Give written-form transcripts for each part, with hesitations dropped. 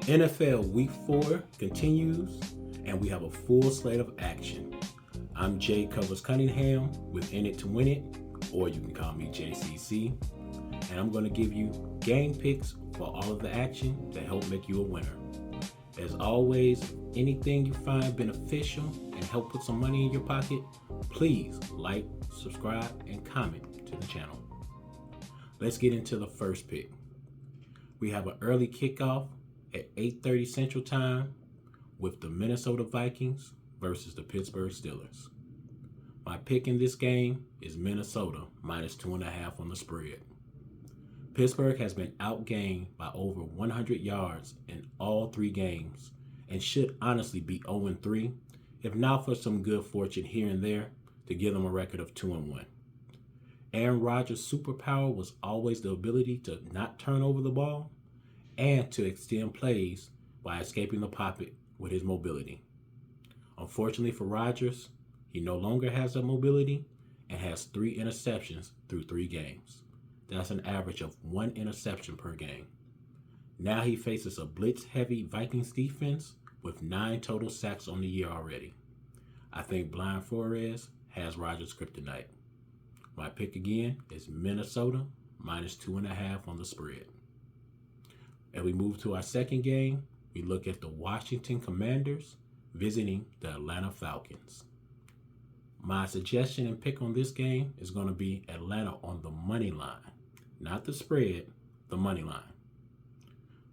NFL Week 4 continues, and we have a full slate of action. I'm Jay Covers Cunningham with In It to Win It, or you can call me JCC, and I'm going to give you game picks for all of the action to help make you a winner. As always, anything you find beneficial and help put some money in your pocket, please like, subscribe, and comment to the channel. Let's get into the first pick. We have an early kickoff at 8:30 Central Time with the Minnesota Vikings versus the Pittsburgh Steelers. My pick in this game is Minnesota minus 2.5 on the spread. Pittsburgh has been outgained by over 100 yards in all 3 games and should honestly be 0-3, if not for some good fortune here and there to give them a record of 2-1. Aaron Rodgers' superpower was always the ability to not turn over the ball and to extend plays by escaping the pocket with his mobility. Unfortunately for Rodgers, he no longer has that mobility and has 3 interceptions through 3 games. That's an average of 1 interception per game. Now he faces a blitz-heavy Vikings defense with 9 total sacks on the year already. I think Brian Flores has Rodgers' kryptonite. My pick again is Minnesota minus 2.5 on the spread. As we move to our second game, we look at the Washington Commanders visiting the Atlanta Falcons. My suggestion and pick on this game is going to be Atlanta on the money line. Not the spread, the money line.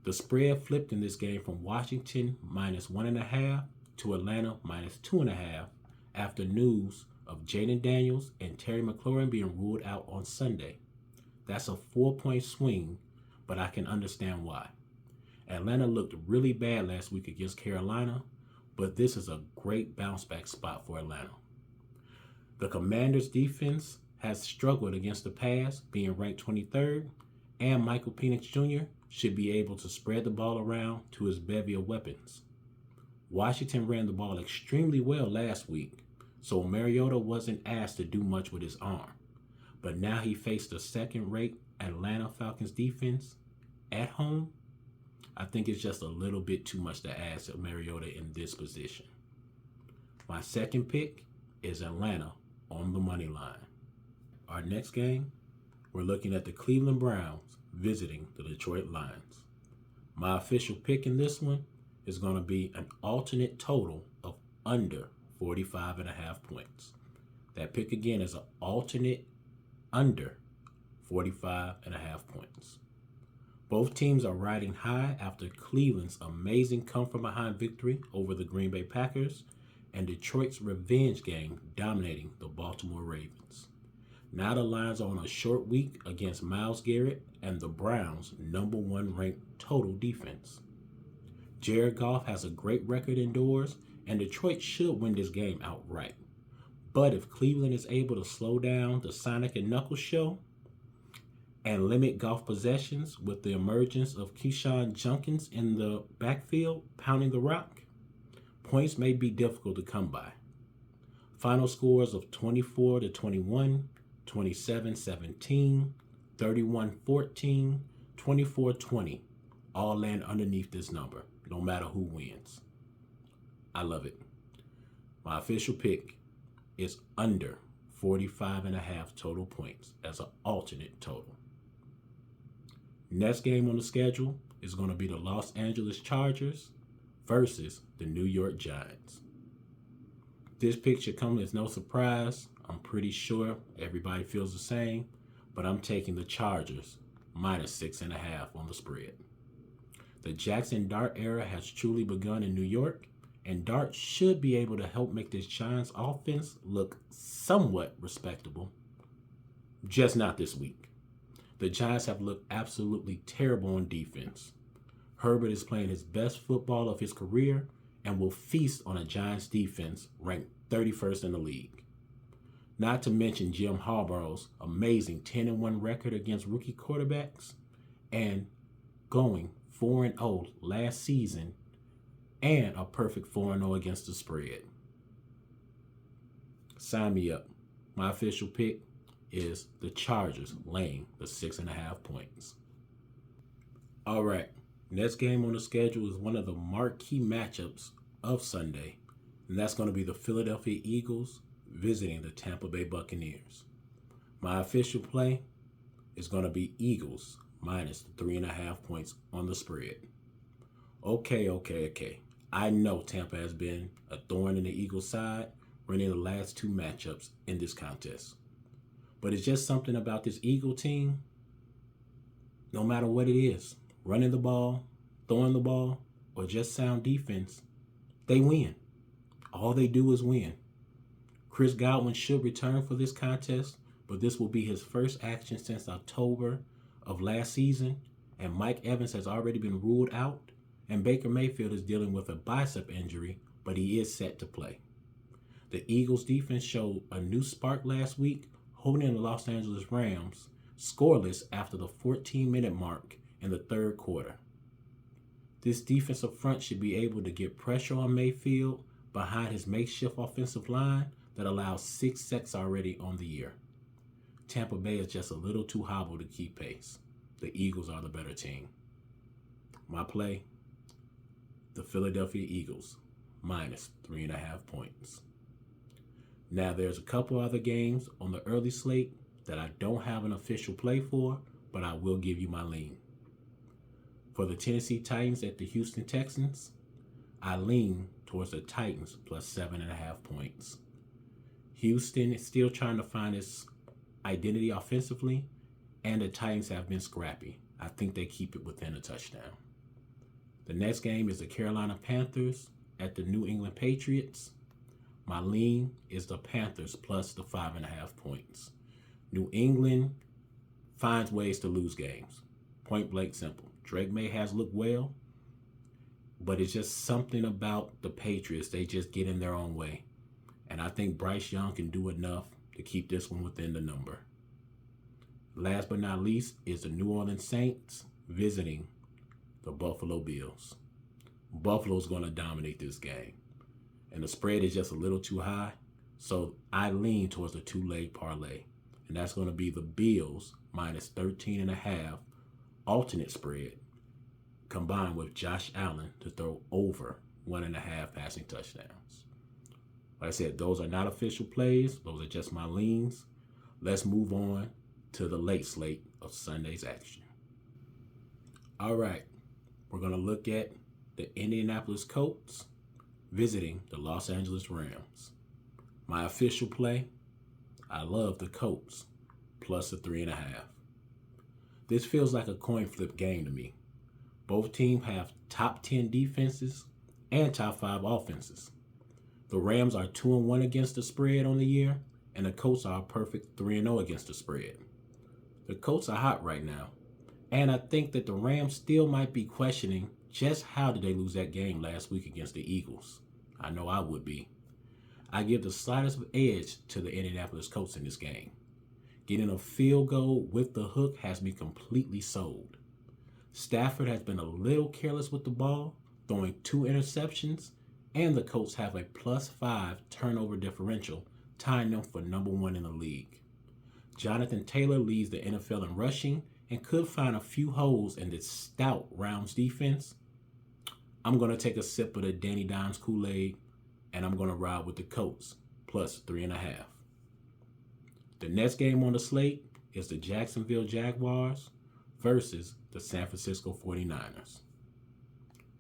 The spread flipped in this game from Washington minus 1.5 to Atlanta minus 2.5 after news of Jaden Daniels and Terry McLaurin being ruled out on Sunday. That's a 4-point swing, but I can understand why. Atlanta looked really bad last week against Carolina, but this is a great bounce back spot for Atlanta. The Commanders' defense has struggled against the pass, being ranked 23rd, and Michael Penix Jr. should be able to spread the ball around to his bevy of weapons. Washington ran the ball extremely well last week, so Mariota wasn't asked to do much with his arm. But now he faced a second-rate Atlanta Falcons defense at home. I think it's just a little bit too much to ask of Mariota in this position. My second pick is Atlanta on the money line. Our next game, we're looking at the Cleveland Browns visiting the Detroit Lions. My official pick in this one is going to be an alternate total of under 45.5 points. That pick again is an alternate under 45.5 points. Both teams are riding high after Cleveland's amazing come-from-behind victory over the Green Bay Packers and Detroit's revenge game dominating the Baltimore Ravens. Now the Lions are on a short week against Myles Garrett and the Browns' number 1 ranked total defense. Jared Goff has a great record indoors, and Detroit should win this game outright. But if Cleveland is able to slow down the Sonic and Knuckles show and limit Goff possessions with the emergence of Keyshawn Jenkins in the backfield pounding the rock, points may be difficult to come by. Final scores of 24-21, 27-17, 31-14, 24-20 all land underneath this number, no matter who wins. I love it. My official pick is under 45.5 total points as an alternate total. Next game on the schedule is going to be the Los Angeles Chargers versus the New York Giants. This pick should come as no surprise. I'm pretty sure everybody feels the same, but I'm taking the Chargers minus 6.5 on the spread. The Jackson Dart era has truly begun in New York, and Dart should be able to help make this Giants offense look somewhat respectable. Just not this week. The Giants have looked absolutely terrible on defense. Herbert is playing his best football of his career and will feast on a Giants defense ranked 31st in the league. Not to mention Jim Harbaugh's amazing 10-1 record against rookie quarterbacks and going 4-0 last season and a perfect 4-0 against the spread. Sign me up. My official pick is the Chargers laying the 6.5 points. All right, Next game on the schedule is one of the marquee matchups of Sunday, and that's going to be the Philadelphia Eagles visiting the Tampa Bay Buccaneers. My official play is going to be Eagles minus 3.5 points on the spread. Okay. I know Tampa has been a thorn in the Eagles' side running the last two matchups in this contest. But it's just something about this Eagle team, no matter what it is, running the ball, throwing the ball, or just sound defense, they win. All they do is win. Chris Godwin should return for this contest, but this will be his first action since October of last season, and Mike Evans has already been ruled out, and Baker Mayfield is dealing with a bicep injury, but he is set to play. The Eagles defense showed a new spark last week, holding the Los Angeles Rams scoreless after the 14-minute mark in the third quarter. This defensive front should be able to get pressure on Mayfield behind his makeshift offensive line that allows 6 sacks already on the year. Tampa Bay is just a little too hobbled to keep pace. The Eagles are the better team. My play, the Philadelphia Eagles, minus 3.5 points. Now there's a couple other games on the early slate that I don't have an official play for, but I will give you my lean. For the Tennessee Titans at the Houston Texans, I lean towards the Titans plus 7.5 points. Houston is still trying to find its identity offensively, and the Titans have been scrappy. I think they keep it within a touchdown. The next game is the Carolina Panthers at the New England Patriots. My lean is the Panthers plus the 5.5 points. New England finds ways to lose games. Point blank simple. Drake May has looked well, but it's just something about the Patriots. They just get in their own way. And I think Bryce Young can do enough to keep this one within the number. Last but not least is the New Orleans Saints visiting the Buffalo Bills. Buffalo's going to dominate this game. And the spread is just a little too high. So I lean towards the two-leg parlay. And that's going to be the Bills minus 13.5 alternate spread combined with Josh Allen to throw over 1.5 passing touchdowns. Like I said, those are not official plays. Those are just my leans. Let's move on to the late slate of Sunday's action. All right. We're going to look at the Indianapolis Colts visiting the Los Angeles Rams. My official play, I love the Colts plus the 3.5. This feels like a coin flip game to me. Both teams have top 10 defenses and top 5 offenses. The Rams are 2-1 against the spread on the year, and the Colts are a perfect 3-0 against the spread. The Colts are hot right now, and I think that the Rams still might be questioning just how did they lose that game last week against the Eagles. I know I would be. I give the slightest edge to the Indianapolis Colts in this game. Getting a field goal with the hook has me completely sold. Stafford has been a little careless with the ball, throwing 2 interceptions, and the Colts have a +5 turnover differential, tying them for number 1 in the league. Jonathan Taylor leads the NFL in rushing and could find a few holes in this stout Rams defense. I'm going to take a sip of the Danny Dimes Kool-Aid, and I'm going to ride with the Colts plus 3.5. The next game on the slate is the Jacksonville Jaguars versus the San Francisco 49ers.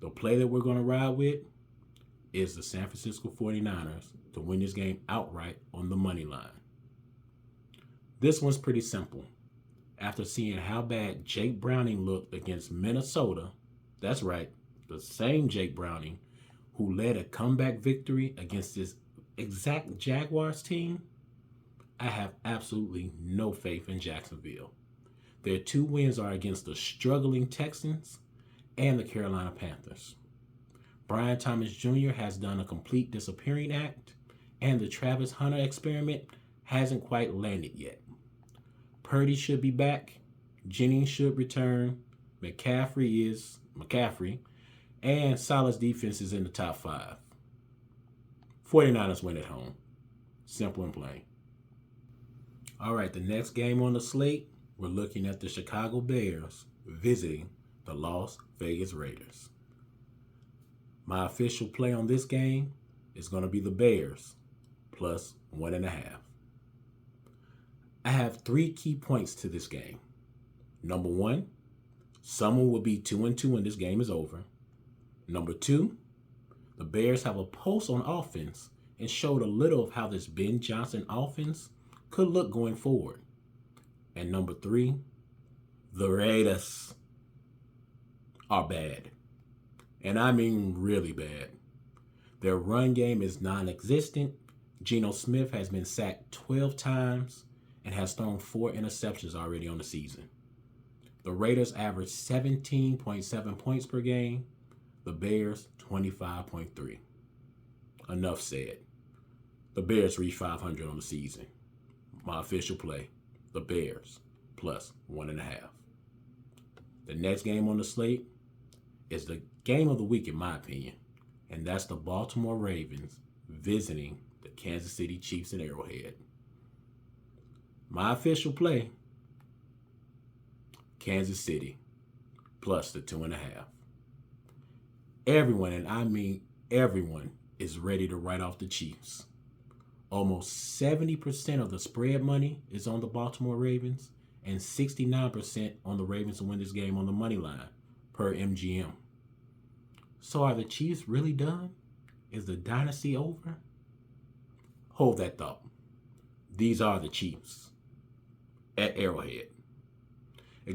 The play that we're going to ride with is the San Francisco 49ers to win this game outright on the money line. This one's pretty simple. After seeing how bad Jake Browning looked against Minnesota, that's right, the same Jake Browning who led a comeback victory against this exact Jaguars team, I have absolutely no faith in Jacksonville. Their 2 wins are against the struggling Texans and the Carolina Panthers. Brian Thomas Jr. has done a complete disappearing act, and the Travis Hunter experiment hasn't quite landed yet. Purdy should be back, Jennings should return, McCaffrey, and Saleh's defense is in the top 5. 49ers win at home. Simple and plain. All right, the next game on the slate, we're looking at the Chicago Bears visiting the Las Vegas Raiders. My official play on this game is going to be the Bears plus 1.5. I have 3 key points to this game. Number 1, someone will be 2-2 when this game is over. Number 2, the Bears have a pulse on offense and showed a little of how this Ben Johnson offense could look going forward. And number 3, the Raiders are bad. And I mean really bad. Their run game is non-existent. Geno Smith has been sacked 12 times and has thrown 4 interceptions already on the season. The Raiders average 17.7 points per game. The Bears, 25.3. Enough said. The Bears reach 500 on the season. My official play, the Bears plus 1.5. The next game on the slate is the game of the week, in my opinion, and that's the Baltimore Ravens visiting the Kansas City Chiefs at Arrowhead. My official play, Kansas City plus the 2.5. Everyone, and I mean everyone, is ready to write off the Chiefs. Almost 70% of the spread money is on the Baltimore Ravens and 69% on the Ravens to win this game on the money line per MGM. So are the Chiefs really done? Is the dynasty over? Hold that thought. These are the Chiefs at Arrowhead.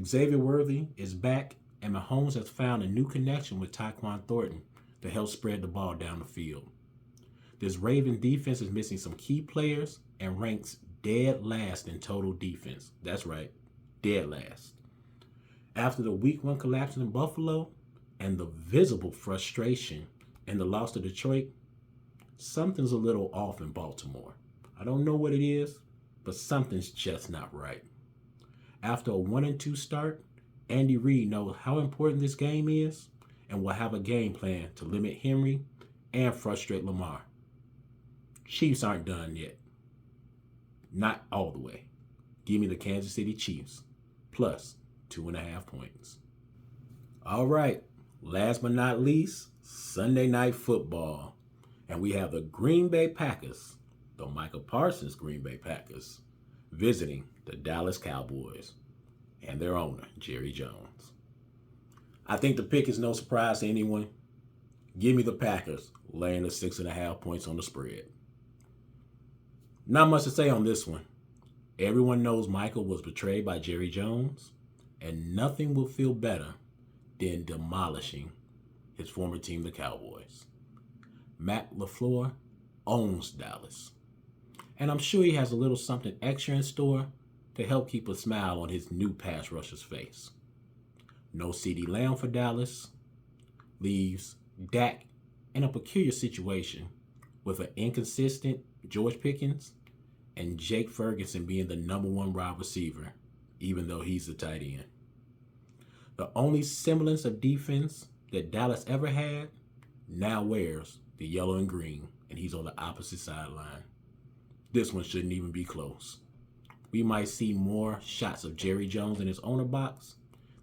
Xavier Worthy is back, and Mahomes has found a new connection with Tyquan Thornton to help spread the ball down the field. This Raven defense is missing some key players and ranks dead last in total defense. That's right, dead last. After the Week 1 collapse in Buffalo and the visible frustration in the loss to Detroit, something's a little off in Baltimore. I don't know what it is, but something's just not right. After a 1-2 start, Andy Reid knows how important this game is and will have a game plan to limit Henry and frustrate Lamar. Chiefs aren't done yet. Not all the way. Give me the Kansas City Chiefs plus 2.5 points. All right, last but not least, Sunday Night Football. And we have the Green Bay Packers, the Micah Parsons Green Bay Packers, visiting the Dallas Cowboys and their owner, Jerry Jones. I think the pick is no surprise to anyone. Give me the Packers laying the 6.5 points on the spread. Not much to say on this one. Everyone knows Michael was betrayed by Jerry Jones, and nothing will feel better than demolishing his former team, the Cowboys. Matt LaFleur owns Dallas, and I'm sure he has a little something extra in store to help keep a smile on his new pass rusher's face. No CeeDee Lamb for Dallas leaves Dak in a peculiar situation with an inconsistent George Pickens and Jake Ferguson being the number 1 wide receiver, even though he's the tight end. The only semblance of defense that Dallas ever had now wears the yellow and green, and he's on the opposite sideline. This one shouldn't even be close. We might see more shots of Jerry Jones in his owner box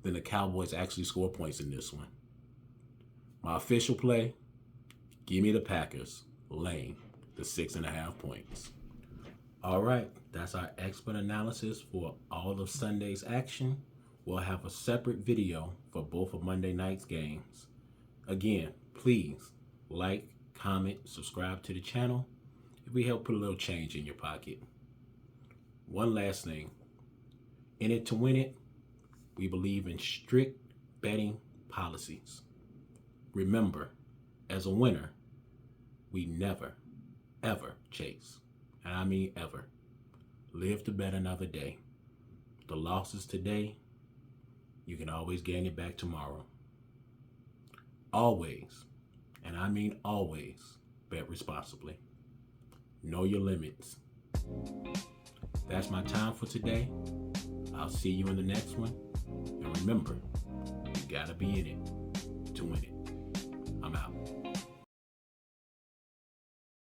than the Cowboys actually score points in this one. My official play, give me the Packers laying the 6.5 points. All right, that's our expert analysis for all of Sunday's action. We'll have a separate video for both of Monday night's games. Again, please like, comment, subscribe to the channel. If we help put a little change in your pocket. One last thing. In it to win it, we believe in strict betting policies. Remember, as a winner, we never, ever chase. And I mean ever. Live to bet another day. The losses today, you can always gain it back tomorrow. Always, and I mean always, bet responsibly. Know your limits. That's my time for today. I'll see you in the next one. And remember, you gotta be in it to win it. I'm out.